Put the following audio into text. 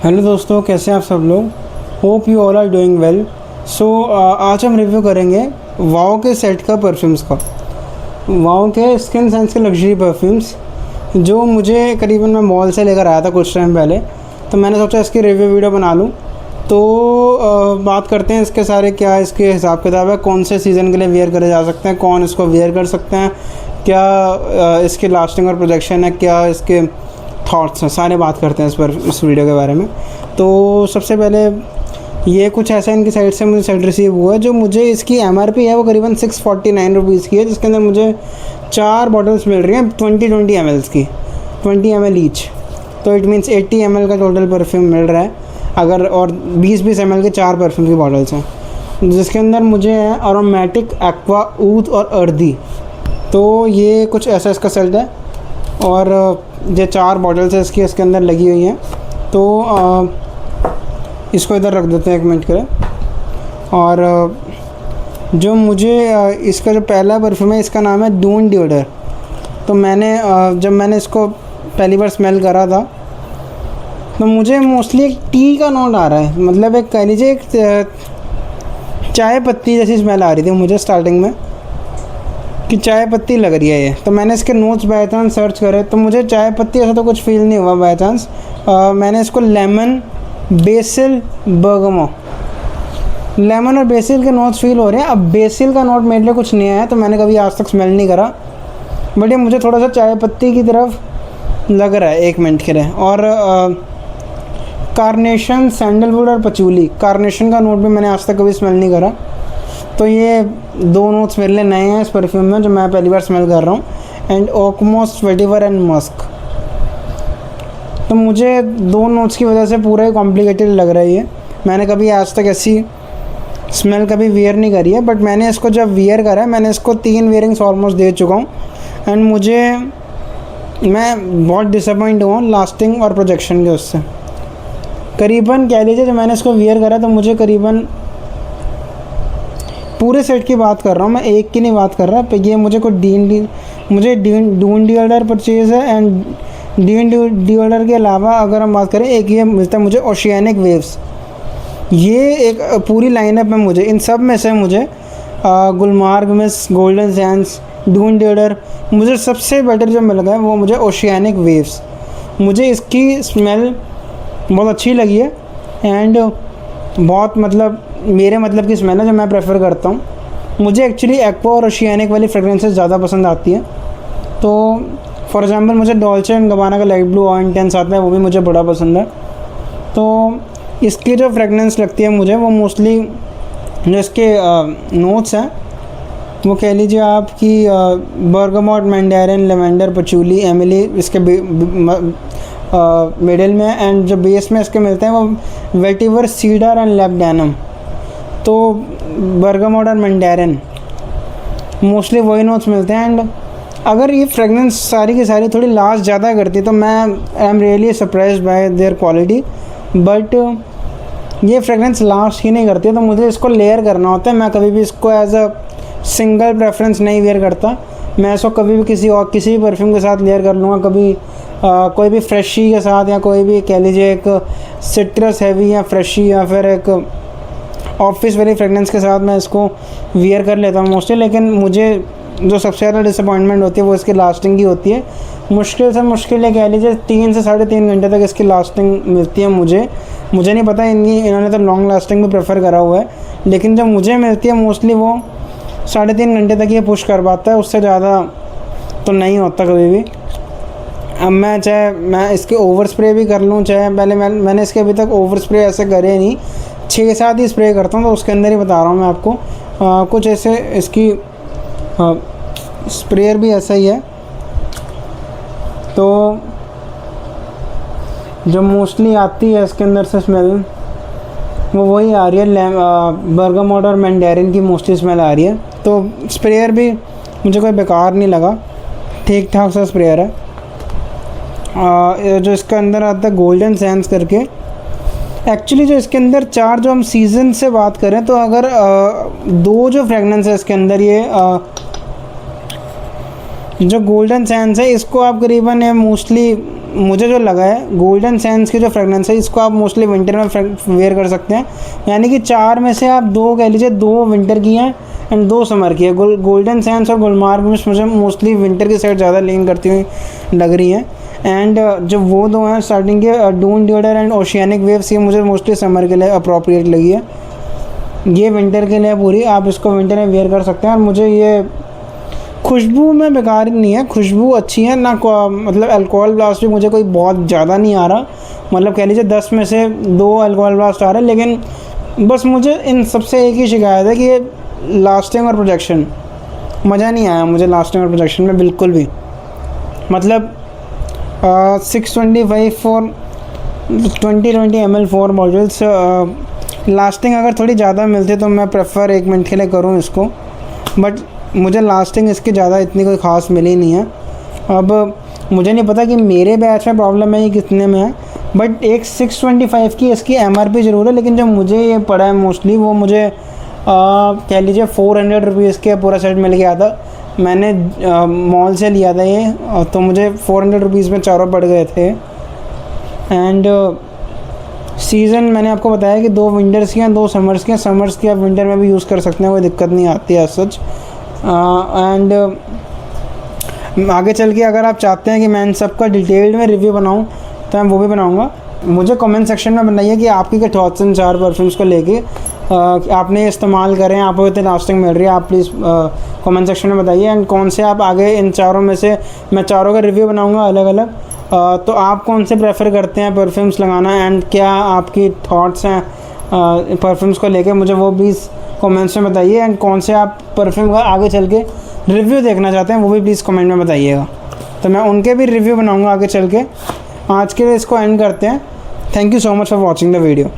Hello दोस्तों, कैसे हैं आप सब लोग। Hope you all are doing well. आज हम रिव्यू करेंगे वाओ के सेट का परफ्यूम्स का। वाओ के स्किन सेंस के लग्जरी परफ्यूम्स जो मुझे करीबन मैं मॉल से लेकर आया था कुछ टाइम पहले, तो मैंने सोचा इसकी रिव्यू वीडियो बना लूँ। तो बात करते हैं इसके सारे क्या इसके हिसाब किताब है, कौन से सीज़न के लिए वेयर करे जा सकते हैं, कौन इसको वेयर कर सकते हैं, क्या इसकी लास्टिंग और प्रोजेक्शन है, क्या इसके थॉट्स हैं, सारे बात करते हैं इस वीडियो के बारे में। तो सबसे पहले ये कुछ ऐसा इनकी साइड से मुझे सेट रिसीव हुआ है। जो मुझे इसकी MRP है वो करीबन 649 रुपीज़ की है, जिसके अंदर मुझे 4 बॉटल्स मिल रही हैं 20 ml की, 20 ml ईच। तो इट मीन्स 80 ml का टोटल परफ्यूम मिल रहा है अगर, और 20 ml के 4 परफ्यूम की बॉटल्स हैं, जिसके अंदर मुझे है अरोमेटिक, एक्वा, ऊद और अर्दी। तो ये कुछ ऐसा इसका सेट है और ये 4 बॉटल्स है इसके अंदर लगी हुई हैं। तो इसको इधर रख देते हैं 1 मिनट के लिए। और जो मुझे इसका जो पहला परफ्यूम है इसका नाम है डून डिओडर। तो जब मैंने इसको पहली बार स्मेल करा था तो मुझे मोस्टली एक टी का नोट आ रहा है, मतलब एक कह लीजिए एक चाय पत्ती जैसी स्मेल आ रही थी मुझे स्टार्टिंग में कि चाय पत्ती लग रही है ये। तो मैंने इसके नोट्स बाय चांस सर्च करे तो मुझे चाय पत्ती ऐसा तो कुछ फील नहीं हुआ बाय चांस। मैंने इसको लेमन, बेसिल, बर्गमो, लेमन और बेसिल के नोट्स फील हो रहे हैं। अब बेसिल का नोट मेरे लिए कुछ नया है तो मैंने कभी आज तक स्मेल नहीं करा, बट ये मुझे थोड़ा सा चाय पत्ती की तरफ लग रहा है 1 मिनट के लिए। और कार्नेशन, सैंडलवुड और पचूली, कार्नेशन का नोट भी मैंने आज तक कभी स्मेल नहीं करा। तो ये 2 नोट्स मेरे लिए नए हैं इस परफ्यूम में जो मैं पहली बार स्मेल कर रहा हूँ। And oakmoss, vetiver and musk. तो मुझे 2 नोट्स की वजह से पूरा ही कॉम्प्लिकेटेड लग रहा है ये। मैंने कभी आज तक ऐसी स्मेल कभी वियर नहीं करी है, बट मैंने इसको जब वियर करा है मैंने इसको 3 वियरिंग्स ऑलमोस्ट दे चुका हूँ। एंड मैं बहुत डिसअपॉइंट हुआ लास्टिंग और प्रोजेक्शन के उससे। करीबन कह लीजिए जब मैंने इसको वियर करा तो मुझे करीबन पूरे सेट की बात कर रहा हूँ मैं, एक की नहीं बात कर रहा। तो ये मुझे डून डिओडर परचेज़ है। एंड डून डिओडर के अलावा अगर हम बात करें, एक ये मिलता है मुझे ओशियानिक वेव्स। ये एक पूरी लाइनअप में मुझे इन सब में से मुझे Gulmarg mist, golden sands, Doon deodar, मुझे सबसे बेटर जो मिल गया वो मुझे ओशियानिक वेव्स। मुझे इसकी स्मेल बहुत अच्छी लगी है एंड बहुत मतलब मेरे मतलब की स्मेल है जो मैं प्रेफर करता हूँ। मुझे एक्चुअली एक्वा और ओशियानिक वाली फ्रेगरेंसेस ज़्यादा पसंद आती है। तो फॉर एग्जांपल मुझे डॉल्चे एंड गबाना का लाइट ब्लू और इंटेंस आता है, वो भी मुझे बड़ा पसंद है। तो इसकी जो फ्रेगरेंस लगती है मुझे वो मोस्टली जो इसके नोट्स हैं वो कह लीजिए आपकी बर्गमोट, मैंडेरिन, लेवेंडर, पचूली, एमिली इसके मिडिल में। एंड जो बेस में इसके मिलते हैं वो वेटिवर, सीडर एंड लेबडेनम। तो बर्गमोट और मैंडेरिन मोस्टली वही नोट्स मिलते हैं। एंड अगर ये फ्रेगरेंस सारी की सारी थोड़ी लास्ट ज़्यादा करती तो मैं I am really surprised bye there quality, but ये फ्रेगरेंस लास्ट ही नहीं करती। तो मुझे इसको लेयर करना होता है। मैं कभी भी इसको एज अ सिंगल प्रेफरेंस नहीं वेयर करता। मैं इसको कभी भी किसी भी परफ्यूम के साथ लेयर कर लूँगा, कभी कोई भी फ्रेशी के साथ, या कोई भी कह लीजिए एक सिट्रस हैवी या फ्रेशी या फिर एक ऑफिस वाली फ्रेगरेंस के साथ मैं इसको वियर कर लेता हूँ मोस्टली। लेकिन मुझे जो सबसे ज़्यादा डिसअपॉइंटमेंट होती है वो इसकी लास्टिंग की होती है। मुश्किल से मुश्किल ये कह लीजिए 3 से 3.5 घंटे तक इसकी लास्टिंग मिलती है मुझे नहीं पता, इन्होंने तो लॉन्ग लास्टिंग भी प्रेफर करा हुआ है, लेकिन जब मुझे मिलती है मोस्टली वो 3.5 घंटे तक ये पुश कर पाता है, उससे ज़्यादा तो नहीं होता कभी भी। अब मैं इसके ओवर स्प्रे भी कर लूँ, चाहे पहले मैंने इसके अभी तक ओवर स्प्रे ऐसे करे नहीं, 6-7 ही स्प्रे करता हूँ, तो उसके अंदर ही बता रहा हूँ मैं आपको। कुछ ऐसे इसकी स्प्रेयर भी ऐसा ही है। तो जो मोस्टली आती है इसके अंदर से स्मेल वो वही आ रही है, बर्गमोट और मैंडेरिन की मोस्टली स्मेल आ रही है। तो स्प्रेयर भी मुझे कोई बेकार नहीं लगा, ठीक ठाक सा स्प्रेयर है। जो इसका अंदर आता है गोल्डन सैंड्स करके, एक्चुअली जो इसके अंदर 4 जो हम सीज़न से बात करें तो अगर 2 जो फ्रेगनेंस है इसके अंदर, ये जो गोल्डन सैंड्स है इसको आप करीबन मोस्टली मुझे जो लगा है गोल्डन सैंड्स की जो फ्रेगनेंस है इसको आप मोस्टली विंटर में वेयर कर सकते हैं, यानी कि 4 में से आप 2 कह लीजिए, 2 विंटर की हैं एंड 2 समर की है। गोल्डन सैंड्स और गुलमार्ग में मुझे मोस्टली विंटर की साइड ज़्यादा लीन करती हुई लग रही हैं। एंड जो वो 2 हैं स्टार्टिंग के डून ड्यूडर एंड ओशियानिक वेव्स, ये मुझे मोस्टली समर के लिए अप्रोप्रिएट लगी है। ये विंटर के लिए पूरी, आप इसको विंटर में वेयर कर सकते हैं। और मुझे ये खुशबू में बेकार नहीं है, खुशबू अच्छी है ना, मतलब अल्कोहल ब्लास्ट भी मुझे कोई बहुत ज़्यादा नहीं आ रहा, मतलब कह लीजिए 10 में से 2 अल्कोहल ब्लास्ट आ रहे हैं। लेकिन बस मुझे इन सबसे एक ही शिकायत है कि ये लास्टिंग और प्रोजेक्शन, मज़ा नहीं आया मुझे लास्टिंग और प्रोजेक्शन में बिल्कुल भी। मतलब 625 फॉर 20 ml 4 बॉटल्स, लास्टिंग अगर थोड़ी ज़्यादा मिलती तो मैं प्रेफर 1 मिनट के लिए करूँ इसको, बट मुझे लास्टिंग इसकी ज़्यादा इतनी कोई ख़ास मिली नहीं है। अब मुझे नहीं पता कि मेरे बैच में प्रॉब्लम है ये कितने में है, बट एक 625 की इसकी MRP ज़रूर है, लेकिन जो मुझे ये पड़ा है मोस्टली वो मुझे कह लीजिए 400 रुपीज़ के पूरा सेट मिल गया था। मैंने मॉल से लिया था ये, तो मुझे 400 रुपीज़ में चारों पड़ गए थे। एंड सीज़न मैंने आपको बताया कि 2 विंटर्स की हैं, 2 समर्स की हैं। समर्स की आप विंटर में भी यूज़ कर सकते हैं, कोई दिक्कत नहीं आती है सच। एंड आगे चल के अगर आप चाहते हैं कि मैं इन सब का डिटेल्ड में रिव्यू बनाऊं तो मैं वो भी बनाऊंगा। मुझे कमेंट सेक्शन में बताइए कि आपकी क्या थॉट्स हैं 4 परफ्यूम्स को लेके, आपने इस्तेमाल करें, आपको इतनी लास्टिंग मिल रही है, आप प्लीज़ कमेंट सेक्शन में बताइए। एंड कौन से आप आगे इन चारों में से, मैं चारों का रिव्यू बनाऊंगा अलग अलग, तो आप कौन से प्रेफर करते हैं परफ्यूम्स लगाना, एंड क्या आपकी थॉट्स हैं परफ्यूम्स को लेके, मुझे वो प्लीज़ कमेंट्स में बताइए। एंड कौन से आप परफ्यूम का आगे चल के रिव्यू देखना चाहते हैं वो भी प्लीज़ कमेंट में बताइएगा, तो मैं उनके भी रिव्यू बनाऊंगा आगे चल के। आज के लिए इसको एंड करते हैं। Thank you so much for watching the video.